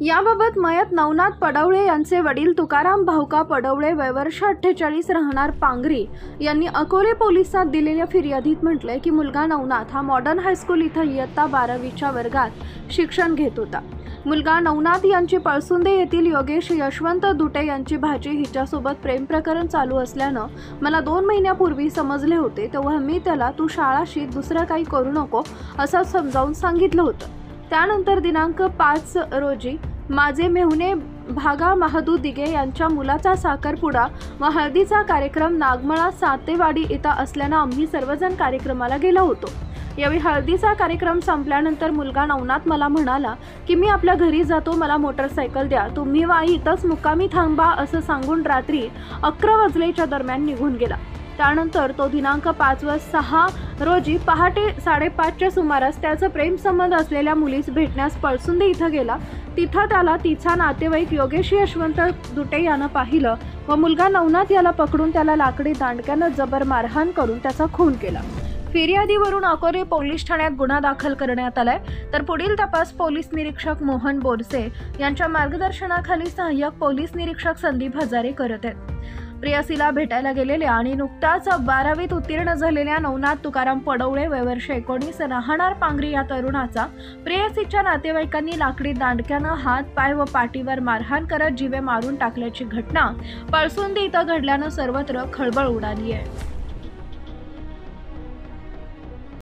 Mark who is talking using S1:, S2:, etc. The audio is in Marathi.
S1: याबाबत मयत नवनाथ पडवळे यांचे वडील तुकाराम भाऊका पडवळे वय वर्ष 48 राहणार पांगरी यांनी अकोले पोलिसात दिलेल्या फिर्यादीत म्हटले की मुलगा नवनाथ हा मॉडर्न हायस्कूल इथं इयत्ता 12वीच्या वर्गात शिक्षण घेत होता। मुलगा नवनाथ यांची पळसुंदे येथील योगेश यशवंत दुटे यांची भाची हिच्यासोबत प्रेम प्रकरण चालू असल्यानं मला 2 महिन्यापूर्वी समजले होते, तेव्हा मी त्याला तू शाळा शिक, दुसरं काही करू नको असं समजावून सांगितलं होतं। त्यानंतर दिनांक 5 रोजी माझे मेहुणे भागा महादू दिगे यांच्या मुलाचा साखरपुडा व हळदीचा कार्यक्रम नागमळा सातेवाडी इथं असल्यानं आम्ही सर्वजण कार्यक्रमाला गेलो होतो। यावेळी हळदीचा कार्यक्रम संपल्यानंतर मुलगा नवनाथ मला म्हणाला की मी आपल्या घरी जातो, मला मोटरसायकल द्या, तुम्ही वाई इथंच मुक्कामी थांबा असं सांगून रात्री 11 वाजलेच्या दरम्यान निघून गेला। त्यानंतर तो दिनांक 5/6 रोजी पहाटे 5:30च्या सुमारास त्याचा प्रेम संबंध असलेल्या मुलीस भेटण्यास पळसुंदे इथं गेला। तिथं त्याला तिचा नातेवाईक योगेश यशवंत दुटे यानं पाहिलं व मुलगा नवनाथ याला पकडून त्याला लाकडी दांडक्यानं जबर मारहाण करून त्याचा खून केला। फिर्यादीवरून अकोले पोलीस ठाण्यात गुन्हा दाखल करण्यात आलाय, तर पुढील तपास पोलीस निरीक्षक मोहन बोरसे यांच्या मार्गदर्शनाखाली सहाय्यक पोलीस निरीक्षक संदीप हजारे करत आहेत। प्रेयसीला भेटायला गेलेल्या आणि नुकताच 12वीत उत्तीर्ण झालेल्या नवनाथ तुकाराम पडवळे वय वर्ष 19 राहणार पांगरी या तरुणाचा प्रेयसीच्या नातेवाईकांनी लाकडी दांडक्यानं हात, पाय व पाठीवर मारहाण करत जीवे मारून टाकल्याची घटना पळसुंदे इथं घडल्यानं सर्वत्र खळबळ उडाली आहे।